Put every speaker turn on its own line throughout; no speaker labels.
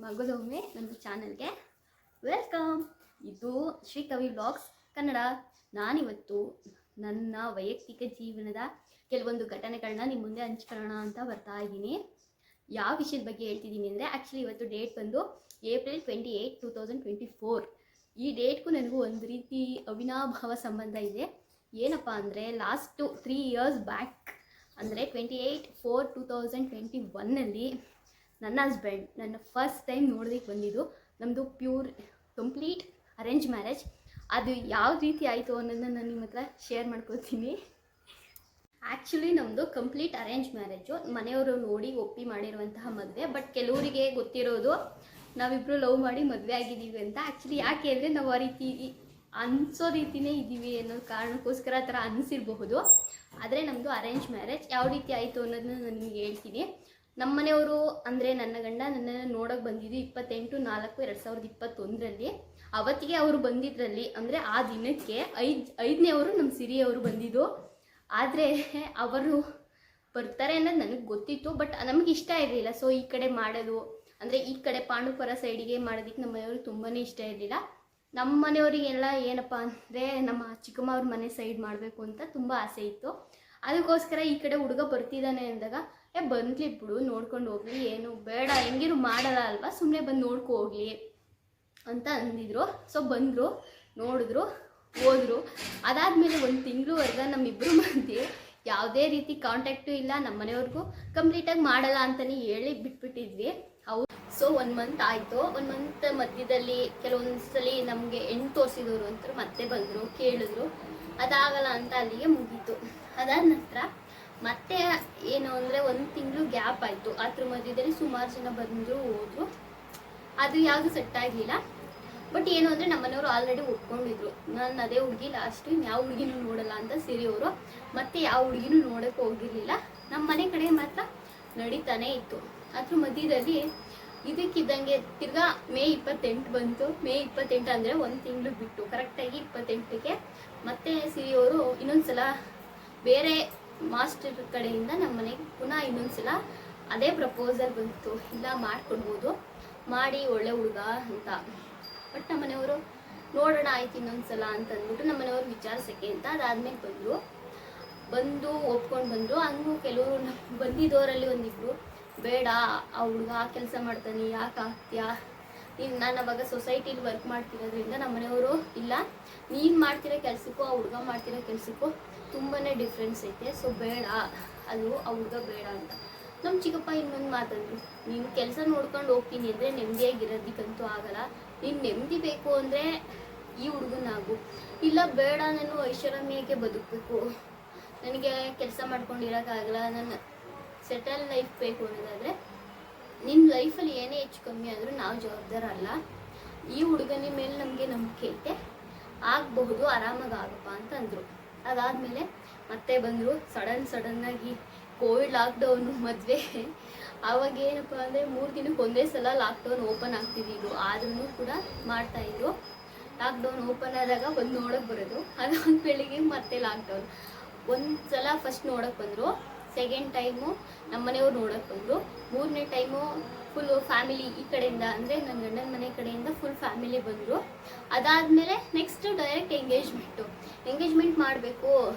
ಮಗದೊಮ್ಮೆ ನನ್ನ ಚಾನಲ್ಗೆ ವೆಲ್ಕಮ್. ಇದು ಶ್ರೀಕವಿ ವ್ಲಾಗ್ಸ್ ಕನ್ನಡ. ನಾನಿವತ್ತು ನನ್ನ ವೈಯಕ್ತಿಕ ಜೀವನದ ಕೆಲವೊಂದು ಘಟನೆಗಳನ್ನ ನಿಮ್ಮ ಮುಂದೆ ಹಂಚ್ಕೊಳ್ಳೋಣ ಅಂತ ಬರ್ತಾ ಇದ್ದೀನಿ. ಯಾವ ವಿಷಯದ ಬಗ್ಗೆ ಹೇಳ್ತಿದ್ದೀನಿ ಅಂದರೆ, ಆ್ಯಕ್ಚುಲಿ ಇವತ್ತು ಡೇಟ್ ಬಂದು ಏಪ್ರಿಲ್ 28, 2024. ಈ ಡೇಟ್ಗೂ ನನಗೂ ಒಂದು ರೀತಿ ಅವಿನಾಭಾವ ಸಂಬಂಧ ಇದೆ. ಏನಪ್ಪ ಅಂದರೆ, ಲಾಸ್ಟು 3 years ಬ್ಯಾಕ್ ಅಂದರೆ 28/4/2021 ನನ್ನ ಹಸ್ಬೆಂಡ್ ನನ್ನ ಫಸ್ಟ್ ಟೈಮ್ ನೋಡೋದಕ್ಕೆ ಬಂದಿದ್ದು. ನಮ್ಮದು ಪ್ಯೂರ್ ಕಂಪ್ಲೀಟ್ ಅರೇಂಜ್ ಮ್ಯಾರೇಜ್. ಅದು ಯಾವ ರೀತಿ ಆಯಿತು ಅನ್ನೋದನ್ನ ನಾನು ನಿಮ್ಮ ಹತ್ರ ಶೇರ್ ಮಾಡ್ಕೊತೀನಿ. ಆ್ಯಕ್ಚುಲಿ ನಮ್ಮದು ಕಂಪ್ಲೀಟ್ ಅರೇಂಜ್ ಮ್ಯಾರೇಜು. ಮನೆಯವರು ನೋಡಿ ಒಪ್ಪಿ ಮಾಡಿರುವಂತಹ ಮದುವೆ. ಬಟ್ ಕೆಲವರಿಗೆ ಗೊತ್ತಿರೋದು ನಾವಿಬ್ಬರು ಲವ್ ಮಾಡಿ ಮದುವೆ ಆಗಿದ್ದೀವಿ ಅಂತ. ಆ್ಯಕ್ಚುಲಿ ಯಾಕೆ ಅಂದರೆ, ನಾವು ಆ ರೀತಿ ಅನಿಸೋ ರೀತಿಯೇ ಇದ್ದೀವಿ ಅನ್ನೋ ಕಾರಣಕ್ಕೋಸ್ಕರ ಆ ಥರ ಅನಿಸಿರಬಹುದು. ಆದರೆ ನಮ್ಮದು ಅರೇಂಜ್ ಮ್ಯಾರೇಜ್. ಯಾವ ರೀತಿ ಆಯಿತು ಅನ್ನೋದನ್ನ ನಾನು ನಿಮಗೆ ಹೇಳ್ತೀನಿ. ನಮ್ಮ ಮನೆಯವರು ಅಂದರೆ ನನ್ನ ಗಂಡ ನನ್ನನ್ನು ನೋಡೋಕೆ ಬಂದಿದ್ದು 28/4/2021. ಅವತ್ತಿಗೆ ಅವರು ಬಂದಿದ್ರಲ್ಲಿ ಅಂದರೆ ಆ ದಿನಕ್ಕೆ ಐದನೇವರು ನಮ್ಮ ಸಿರಿಯವರು ಬಂದಿದ್ದು. ಆದರೆ ಅವರು ಬರ್ತಾರೆ ಅನ್ನೋದು ನನಗೆ ಗೊತ್ತಿತ್ತು, ಬಟ್ ನಮಗೆ ಇಷ್ಟ ಇರಲಿಲ್ಲ. ಸೊ ಈ ಕಡೆ ಮಾಡೋದು ಅಂದರೆ ಈ ಕಡೆ ಪಾಂಡುಪುರ ಸೈಡಿಗೆ ಮಾಡೋದಕ್ಕೆ ನಮ್ಮ ಮನೆಯವ್ರಿಗೆ ತುಂಬಾ ಇಷ್ಟ ಇರಲಿಲ್ಲ. ನಮ್ಮ ಮನೆಯವರಿಗೆಲ್ಲ ಏನಪ್ಪ ಅಂದರೆ, ನಮ್ಮ ಚಿಕ್ಕಮ್ಮ ಅವ್ರ ಮನೆ ಸೈಡ್ ಮಾಡಬೇಕು ಅಂತ ತುಂಬ ಆಸೆ ಇತ್ತು. ಅದಕ್ಕೋಸ್ಕರ ಈ ಕಡೆ ಹುಡುಗ ಬರ್ತಿದ್ದಾನೆ ಅಂದಾಗ, ಬಂದ್ಲಿ ಬಿಡು, ನೋಡ್ಕೊಂಡು ಹೋಗ್ಲಿ, ಏನು ಬೇಡ, ಹೆಂಗಿರು ಮಾಡಲ್ಲ ಅಲ್ವಾ, ಸುಮ್ಮನೆ ಬಂದು ನೋಡ್ಕೊ ಹೋಗ್ಲಿ ಅಂತ ಅಂದಿದ್ರು. ಸೊ ಬಂದರು, ನೋಡಿದ್ರು, ಹೋದರು. ಅದಾದಮೇಲೆ 1 ತಿಂಗಳವರೆಗೆ ನಮ್ಮಿಬ್ಬರು ಮಧ್ಯೆ ಯಾವುದೇ ರೀತಿ ಕಾಂಟ್ಯಾಕ್ಟು ಇಲ್ಲ. ನಮ್ಮ ಮನೆಯವ್ರಿಗೂ ಕಂಪ್ಲೀಟಾಗಿ ಮಾಡಲ್ಲ ಅಂತಲೇ ಹೇಳಿ ಬಿಟ್ಬಿಟ್ಟಿದ್ವಿ. ಅವ್ರು ಸೊ 1 ಮಂತ್ ಆಯಿತು. 1 ಮಂತ್ ಮಧ್ಯದಲ್ಲಿ ಕೆಲವೊಂದು ಸಲ ನಮಗೆ ಹೆಣ್ಣು ತೋರಿಸಿದವರು ಅಂತ ಮತ್ತೆ ಬಂದರು, ಕೇಳಿದ್ರು. ಅದಾಗಲ್ಲ ಅಂತ ಅಲ್ಲಿಗೆ ಮುಗೀತು. ಅದಾದ ನಂತರ ಮತ್ತೆ ಏನು ಅಂದರೆ 1 ತಿಂಗಳು ಗ್ಯಾಪ್ ಆಯಿತು. ಅದ್ರ ಮಧ್ಯದಲ್ಲಿ ಸುಮಾರು ಜನ ಬಂದರು, ಹೋದರು. ಅದು ಯಾವುದು ಸೆಟ್ ಆಗಲಿಲ್ಲ. ಬಟ್ ಏನು ಅಂದರೆ, ನಮ್ಮ ಮನೆಯವರು ಆಲ್ರೆಡಿ ಒಪ್ಕೊಂಡಿದ್ರು, ನಾನು ಅದೇ ಹುಡುಗಿ ಲಾಸ್ಟು, ಯಾವ ಹುಡುಗಿನೂ ನೋಡಲ್ಲ ಅಂತ ಸಿರಿಯವರು. ಮತ್ತು ಯಾವ ಹುಡುಗಿನೂ ನೋಡೋಕ್ಕೆ ಹೋಗಿರಲಿಲ್ಲ. ನಮ್ಮ ಮನೆ ಕಡೆ ಮಾತ್ರ ನಡೀತಾನೆ ಇತ್ತು. ಅದ್ರ ಮಧ್ಯದಲ್ಲಿ ಇದಕ್ಕಿದ್ದಂಗೆ ತಿರ್ಗಾ ಮೇ 28 ಬಂತು. ಮೇ 28 ಅಂದರೆ 1 ತಿಂಗಳು ಬಿಟ್ಟು ಕರೆಕ್ಟಾಗಿ 28ಕ್ಕೆ ಮತ್ತೆ ಸಿರಿಯವರು ಇನ್ನೊಂದ್ಸಲ ಬೇರೆ ಮಾಸ್ಟರ್ ಕಡೆಯಿಂದ ನಮ್ಮ ಮನೆಗೆ ಪುನಃ ಇನ್ನೊಂದ್ಸಲ ಅದೇ ಪ್ರಪೋಸಲ್ ಬಂತು, ಇಲ್ಲ ಮಾಡಿಕೊಡ್ಬೋದು, ಮಾಡಿ ಒಳ್ಳೆ ಹುಡುಗ ಅಂತ. ಬಟ್ ನಮ್ಮ ಮನೆಯವರು ನೋಡೋಣ ಆಯ್ತು ಇನ್ನೊಂದ್ಸಲ ಅಂತ ಅಂದ್ಬಿಟ್ಟು ನಮ್ಮ ಮನೆಯವ್ರು ವಿಚಾರಿಸೋಕ್ಕೆ ಅಂತ ಅದಾದ್ಮೇಲೆ ಬಂದು ಒಪ್ಕೊಂಡು ಬಂದರು. ಹಂಗೂ ಕೆಲವರು ಬಂದಿದ್ದವರಲ್ಲಿ ಒಂದಿಬ್ಬರು, ಬೇಡ ಆ ಹುಡುಗ ಕೆಲಸ ಮಾಡ್ತಾನೆ, ಯಾಕೆ ಆಗ್ತೀಯಾ ನೀನು, ನಾನು ಅವಾಗ ಸೊಸೈಟಿಲಿ ವರ್ಕ್ ಮಾಡ್ತಿರೋದ್ರಿಂದ ನಮ್ಮ ಮನೆಯವರು, ಇಲ್ಲ ನೀನು ಮಾಡ್ತಿರೋ ಕೆಲಸಕ್ಕೂ ಆ ಹುಡುಗ ಮಾಡ್ತಿರೋ ಕೆಲಸಕ್ಕೂ ತುಂಬಾ ಡಿಫ್ರೆನ್ಸ್ ಐತೆ, ಸೊ ಬೇಡ, ಅದು ಆ ಹುಡುಗ ಬೇಡ ಅಂತ. ನಮ್ಮ ಚಿಕ್ಕಪ್ಪ ಇನ್ನೊಂದು ಮಾತಂದ್ರು, ನೀನು ಕೆಲಸ ನೋಡ್ಕೊಂಡು ಹೋಗ್ತೀನಿ ಅಂದರೆ ನೆಮ್ಮದಿಯಾಗಿರೋದಕ್ಕಂತೂ ಆಗಲ್ಲ, ನೀನು ನೆಮ್ಮದಿ ಬೇಕು ಅಂದರೆ ಈ ಹುಡುಗನಾಗು, ಇಲ್ಲ ಬೇಡ ನಾನು ಐಷಾರಾಮಿಯಾಗೆ ಬದುಕಬೇಕು, ನನಗೆ ಕೆಲಸ ಮಾಡ್ಕೊಂಡಿರೋಕ್ಕಾಗಲ್ಲ, ನನ್ನ ಸೆಟಲ್ ಲೈಫ್ ಬೇಕು ಅನ್ನೋದಾದರೆ ನಿನ್ನ ಲೈಫಲ್ಲಿ ಏನೇ ಹೆಚ್ಚು ಕಮ್ಮಿ ಆದರೂ ನಾವು ಜವಾಬ್ದಾರ ಅಲ್ಲ, ಈ ಹುಡುಗನ ಮೇಲೆ ನಮಗೆ ನಂಬಿಕೆ ಐತೆ, ಆಗಬಹುದು, ಆರಾಮಾಗಿ ಆಗಪ್ಪ ಅಂತ ಅಂದರು. ಅದಾದಮೇಲೆ ಮತ್ತೆ ಬಂದರು. ಸಡನ್ನಾಗಿ ಕೋವಿಡ್ ಲಾಕ್ಡೌನು ಮದುವೆ. ಆವಾಗ ಏನಪ್ಪ ಅಂದರೆ 3 ದಿನಕ್ಕೆ ಒಂದೇ ಸಲ ಲಾಕ್ಡೌನ್ ಓಪನ್ ಆಗ್ತಿದ್ದು, ಆದ್ರೂ ಕೂಡ ಮಾಡ್ತಾಯಿದ್ರು. ಲಾಕ್ಡೌನ್ ಓಪನ್ ಆದಾಗ ಬಂದು ನೋಡೋಕ್ಕೆ ಬರೋದು, ಅದಾದ ಬೆಳಿಗ್ಗೆ ಮತ್ತೆ ಲಾಕ್ಡೌನ್. ಒಂದು ಸಲ ಫಸ್ಟ್ ನೋಡೋಕ್ಕೆ ಬಂದರು, ಸೆಕೆಂಡ್ ಟೈಮು ನಮ್ಮ ಮನೆಯವ್ರು ನೋಡೋಕ್ಕೆ ಬಂದರು, 3ನೇ ಟೈಮು ಫುಲ್ಲು ಫ್ಯಾಮಿಲಿ ಈ ಕಡೆಯಿಂದ ಅಂದರೆ ನನ್ನ ಗಂಡನ ಮನೆ ಕಡೆಯಿಂದ ಫುಲ್ ಫ್ಯಾಮಿಲಿ ಬಂದರು. ಅದಾದಮೇಲೆ ನೆಕ್ಸ್ಟ್ ಡೈರೆಕ್ಟ್ ಎಂಗೇಜ್ಮೆಂಟ್ ಮಾಡಬೇಕು,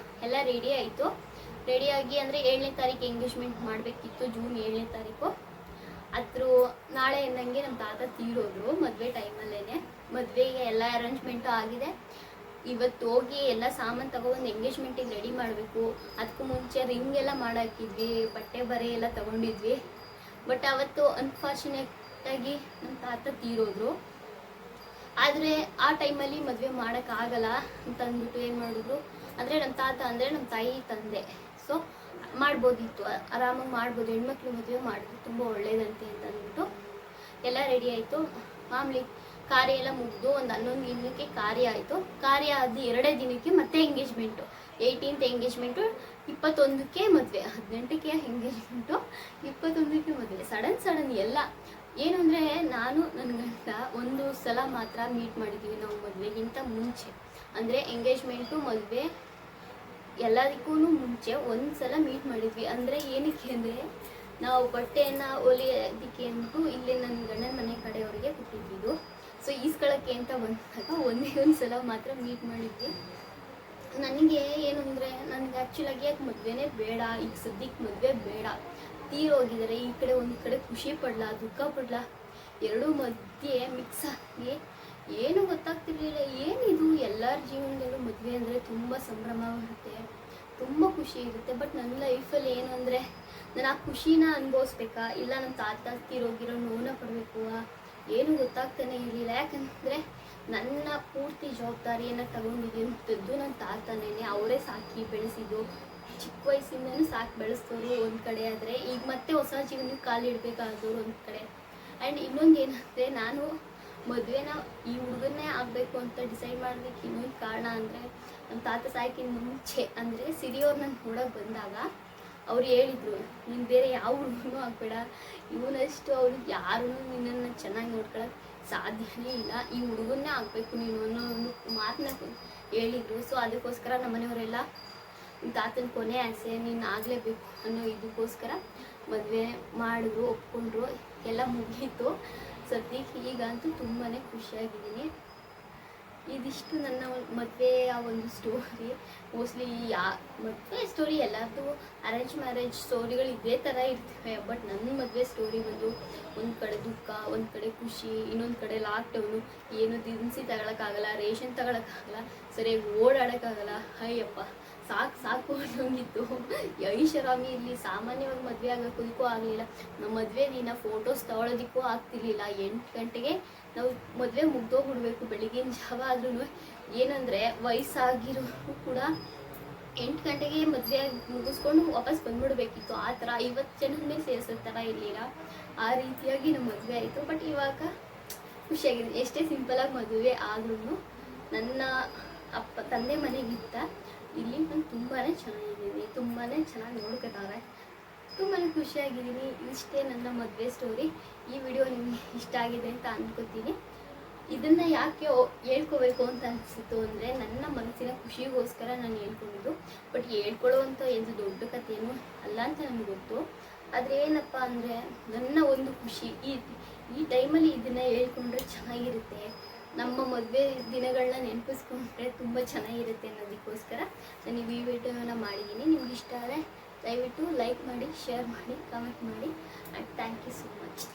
ಎಲ್ಲ ರೆಡಿ ಆಯಿತು. ರೆಡಿಯಾಗಿ ಅಂದರೆ 7ನೇ ತಾರೀಕು ಎಂಗೇಜ್ಮೆಂಟ್ ಮಾಡಬೇಕಿತ್ತು, ಜೂನ್ 7ನೇ ತಾರೀಕು. ಅದ್ರ ನಾಳೆ ಅನ್ನಂಗೆ ನಮ್ಮ ತಾತ ತೀರೋದ್ರು ಮದುವೆ ಟೈಮಲ್ಲೇ. ಮದುವೆಗೆ ಎಲ್ಲ ಅರೇಂಜ್ಮೆಂಟು ಆಗಿದೆ. ಇವತ್ತು ಹೋಗಿ ಎಲ್ಲ ಸಾಮಾನು ತಗೊಬಂದು ಎಂಗೇಜ್ಮೆಂಟಿಗೆ ರೆಡಿ ಮಾಡಬೇಕು. ಅದಕ್ಕೂ ಮುಂಚೆ ರಿಂಗ್ ಎಲ್ಲ ಮಾಡಾಕಿದ್ವಿ, ಬಟ್ಟೆ ಬರೆ ಎಲ್ಲ ತೊಗೊಂಡಿದ್ವಿ. ಬಟ್ ಅವತ್ತು ಅನ್ಫಾರ್ಚುನೇಟಾಗಿ ನಮ್ಮ ತಾತ ತೀರೋದ್ರು. ಆದರೆ ಆ ಟೈಮಲ್ಲಿ ಮದುವೆ ಮಾಡೋಕ್ಕಾಗಲ್ಲ ಅಂತ ಅಂದ್ಬಿಟ್ಟು ಏನು ಮಾಡಿದ್ರು ಅಂದರೆ, ನಮ್ಮ ತಾತ ಅಂದರೆ ನಮ್ಮ ತಾಯಿ ತಂದೆ, ಸೊ ಮಾಡ್ಬೋದಿತ್ತು, ಆರಾಮಾಗಿ ಮಾಡ್ಬೋದು, ಹೆಣ್ಮಕ್ಳು ಮದುವೆ ಮಾಡಿದ್ರು ತುಂಬ ಒಳ್ಳೇದಂತೆ ಅಂತ ಅಂದ್ಬಿಟ್ಟು ಎಲ್ಲ ರೆಡಿ ಆಯಿತು. ಮಾಮೂಲಿ ಕಾರ್ಯ ಎಲ್ಲ ಮುಗಿದು ಒಂದು 11 ದಿನಕ್ಕೆ ಕಾರ್ಯ ಆಯಿತು. ಕಾರ್ಯ ಆದ 2 ದಿನಕ್ಕೆ ಮತ್ತೆ ಎಂಗೇಜ್ಮೆಂಟು. 18th ಎಂಗೇಜ್ಮೆಂಟು, 21ಕ್ಕೆ ಮದುವೆ, 18ಕ್ಕೆ ಎಂಗೇಜ್ಮೆಂಟು, 21ಕ್ಕೆ ಮದುವೆ. ಸಡನ್ ಎಲ್ಲ ಏನು ಅಂದರೆ, ನಾನು ನನ್ನ ಗಂಡ ಒಂದು ಸಲ ಮಾತ್ರ ಮೀಟ್ ಮಾಡಿದ್ದೀವಿ ನಾವು ಮದುವೆಗಿಂತ ಮುಂಚೆ. ಅಂದರೆ ಎಂಗೇಜ್ಮೆಂಟು ಮದುವೆ ಎಲ್ಲದಕ್ಕೂ ಮುಂಚೆ 1 ಸಲ ಮೀಟ್ ಮಾಡಿದ್ವಿ. ಅಂದರೆ ಏನಕ್ಕೆ ಅಂದರೆ, ನಾವು ಬಟ್ಟೆಯನ್ನು ಹೊಲಿಯೋದಕ್ಕೆ ಅಂದ್ಬಿಟ್ಟು ಇಲ್ಲಿ ನನ್ನ ಗಂಡನ ಮನೆ ಕಡೆಯವರಿಗೆ ಕೊಟ್ಟಿದ್ದು. ಸೊ ಈಸ್ಕೊಳ್ಳೋಕ್ಕೆ ಅಂತ ಬಂದಾಗ ಒಂದೇ ಸಲ ಮಾತ್ರ ಮೀಟ್ ಮಾಡಿದ್ವಿ. ನನಗೆ ಏನು ಅಂದರೆ ನನಗೆ ಆ್ಯಕ್ಚುಲಾಗಿ ಯಾಕೆ ಮದುವೆನೇ ಬೇಡ, ಈಗ ಸದ್ಯಕ್ಕೆ ಮದುವೆ ಬೇಡ, ತೀರೋಗಿದ್ದಾರೆ, ಈ ಕಡೆ ಒಂದು ಕಡೆ ಖುಷಿ ಪಡಲ ದುಃಖ ಪಡಲ ಎರಡೂ ಮಧ್ಯೆ ಮಿಕ್ಸ್ ಆಗಿ ಏನೂ ಗೊತ್ತಾಗ್ತಿರ್ಲಿಲ್ಲ. ಏನಿದು ಎಲ್ಲರ ಜೀವನದಲ್ಲೂ ಮದುವೆ ಅಂದರೆ ತುಂಬ ಸಂಭ್ರಮ ಬರುತ್ತೆ, ತುಂಬ ಖುಷಿ ಇರುತ್ತೆ. ಬಟ್ ನನ್ನ ಲೈಫಲ್ಲಿ ಏನು ಅಂದರೆ ನಾನು ಆ ಖುಷಿನ ಅನುಭವಿಸ್ಬೇಕಾ, ಇಲ್ಲ ನನ್ನ ತಾತ ತೀರೋಗಿರೋ ನೋವನ್ನ ಪಡಬೇಕು, ಏನೂ ಗೊತ್ತಾಗ್ತಾನೆ ಇರಲಿಲ್ಲ. ಯಾಕಂದರೆ ನನ್ನ ಪೂರ್ತಿ ಜವಾಬ್ದಾರಿಯನ್ನು ತಗೊಂಡಿದ್ದು ನನ್ನ ತಾತನೇ. ಅವರೇ ಸಾಕಿ ಬೆಳೆಸಿದ್ದು, ಚಿಕ್ಕ ವಯಸ್ಸಿಂದನೂ ಸಾಕಿ ಬೆಳೆಸ್ತವ್ರು ಒಂದು ಕಡೆ. ಆದರೆ ಈಗ ಮತ್ತೆ ಹೊಸ ಜೀವನಕ್ಕೆ ಕಾಲಿಡಬೇಕಾದವ್ರು ಒಂದು ಕಡೆ. ಆ್ಯಂಡ್ ಇನ್ನೊಂದು ಏನಂದರೆ, ನಾನು ಮದುವೆನ ಈ ಹುಡುಗನ್ನೇ ಆಗಬೇಕು ಅಂತ ಡಿಸೈಡ್ ಮಾಡೋದಕ್ಕೆ ಇನ್ನೊಂದು ಕಾರಣ ಅಂದರೆ, ನಮ್ಮ ತಾತ ಸಾಯಕ್ಕಿಂತ ಮುಂಚೆ ಅಂದರೆ ಸಿರಿಯವ್ರು ನನ್ನ ನೋಡೋಕೆ ಬಂದಾಗ ಅವ್ರು ಹೇಳಿದರು, ನೀನು ಬೇರೆ ಯಾವ ಹುಡುಗನೂ ಆಗಬೇಡ, ಇವನಷ್ಟು ಅವ್ರು ಯಾರೂ ನಿನ್ನನ್ನು ಚೆನ್ನಾಗಿ ನೋಡ್ಕೊಳ್ಳೋಕೆ ಸಾಧ್ಯನೇ ಇಲ್ಲ, ಈ ಹುಡುಗನ್ನೇ ಆಗಬೇಕು ನೀನು ಅನ್ನೋ ಒಂದು ಮಾತನ್ನ ಹೇಳಿದರು. ಸೊ ಅದಕ್ಕೋಸ್ಕರ ನಮ್ಮ ಮನೆಯವರೆಲ್ಲ ತಾತನ ಕೊನೆ ಆಸೆ ನೀನು ಆಗಲೇಬೇಕು ಅನ್ನೋ ಇದಕ್ಕೋಸ್ಕರ ಮದುವೆ ಮಾಡಿದ್ರು, ಒಪ್ಕೊಂಡ್ರು, ಎಲ್ಲ ಮುಗೀತು. ಸದ್ಯಕ್ಕೆ ಈಗಂತೂ ತುಂಬಾ ಖುಷಿಯಾಗಿದ್ದೀನಿ. ಇದಿಷ್ಟು ನನ್ನ ಮದುವೆಯ ಒಂದು ಸ್ಟೋರಿ. ಮೋಸ್ಟ್ಲಿ ಮದುವೆ ಸ್ಟೋರಿ ಎಲ್ಲರದ್ದು ಅರೇಂಜ್ ಮ್ಯಾರೇಜ್ ಸ್ಟೋರಿಗಳು ಇದೇ ಥರ ಇರ್ತವೆ. ಬಟ್ ನನ್ನ ಮದುವೆ ಸ್ಟೋರಿ ಬಂದು ಒಂದು ಕಡೆ ದುಃಖ, ಒಂದು ಕಡೆ ಖುಷಿ, ಇನ್ನೊಂದು ಕಡೆ ಲಾಕ್ಡೌನು, ಏನು ದಿನಸಿ ತಗೊಳಕ್ಕಾಗಲ್ಲ, ರೇಷನ್ ತಗೊಳಕ್ಕಾಗಲ್ಲ, ಸರಿಯಾಗಿ ಓಡಾಡೋಕ್ಕಾಗಲ್ಲ. ಅಯ್ಯಪ್ಪ ಸಾಕು ಅನ್ನೋಂಗಿತ್ತು. ಐಷಾರಾಮಿ ಇಲ್ಲಿ ಸಾಮಾನ್ಯವಾಗಿ ಮದುವೆ ಆಗೋದಕ್ಕೂ ಆಗಲಿಲ್ಲ. ನಮ್ಮ ಮದುವೆ ದಿನ ಫೋಟೋಸ್ ತಗೊಳ್ಳೋದಕ್ಕೂ ಆಗ್ತಿರ್ಲಿಲ್ಲ. 8 ಗಂಟೆಗೆ ನಾವು ಮದುವೆ ಮುಗ್ದೋಗ್ಬಿಡ್ಬೇಕು ಬೆಳಿಗ್ಗಿನ ಜಾವ. ಆದ್ರೂ ಏನಂದರೆ ವಯಸ್ಸಾಗಿರೋರು ಕೂಡ 8 ಗಂಟೆಗೆ ಮದುವೆ ಮುಗಿಸ್ಕೊಂಡು ವಾಪಸ್ ಬಂದ್ಬಿಡ್ಬೇಕಿತ್ತು. ಆ ಥರ 50 ಜನದ ಮೇಲೆ ಸೇರಿಸೋ ಥರ ಇರಲಿಲ್ಲ. ಆ ರೀತಿಯಾಗಿ ನಮ್ಮ ಮದುವೆ ಆಯಿತು. ಬಟ್ ಇವಾಗ ಖುಷಿಯಾಗಿದೆ. ಎಷ್ಟೇ ಸಿಂಪಲಾಗಿ ಮದುವೆ ಆದ್ರೂ ನನ್ನ ತಂದೆ ಮನೆಗಿಂತ ಇಲ್ಲಿ ನಾನು ತುಂಬಾ ಚೆನ್ನಾಗಿದ್ದೀನಿ, ತುಂಬಾ ಚೆನ್ನಾಗಿ ನೋಡ್ಕೊತಾರೆ, ತುಂಬಾ ಖುಷಿಯಾಗಿದ್ದೀನಿ. ಇಷ್ಟೇ ನನ್ನ ಮದುವೆ ಸ್ಟೋರಿ. ಈ ವಿಡಿಯೋ ನಿಮಗೆ ಇಷ್ಟ ಆಗಿದೆ ಅಂತ ಅಂದ್ಕೋತೀನಿ. ಇದನ್ನು ಯಾಕೆ ಹೇಳ್ಕೋಬೇಕು ಅಂತ ಅನಿಸಿತು ಅಂದರೆ, ನನ್ನ ಮನಸ್ಸಿನ ಖುಷಿಗೋಸ್ಕರ ನಾನು ಹೇಳ್ಕೊಂಡಿದ್ದು. ಬಟ್ ಹೇಳ್ಕೊಳ್ಳೋವಂಥ ಏನು ದೊಡ್ಡ ಕಥೆಯೂ ಅಲ್ಲ ಅಂತ ನನಗೆ ಗೊತ್ತು. ಆದರೆ ಏನಪ್ಪ ಅಂದರೆ, ನನ್ನ ಒಂದು ಖುಷಿ ಈ ಟೈಮಲ್ಲಿ ಇದನ್ನು ಹೇಳ್ಕೊಂಡ್ರೆ ಚೆನ್ನಾಗಿರುತ್ತೆ, ನಮ್ಮ ಮದುವೆ ದಿನಗಳನ್ನ ನೆನಪಿಸ್ಕೊಂಡ್ರೆ ತುಂಬ ಚೆನ್ನಾಗಿರುತ್ತೆ ಅನ್ನೋದಕ್ಕೋಸ್ಕರ ನಾನು ಈ ವಿಡಿಯೋನ ಮಾಡಿದ್ದೀನಿ. ನಿಮ್ಗೆ ಇಷ್ಟ ಆದರೆ ದಯವಿಟ್ಟು ಲೈಕ್ ಮಾಡಿ, ಶೇರ್ ಮಾಡಿ, ಕಮೆಂಟ್ ಮಾಡಿ. And thank you so much.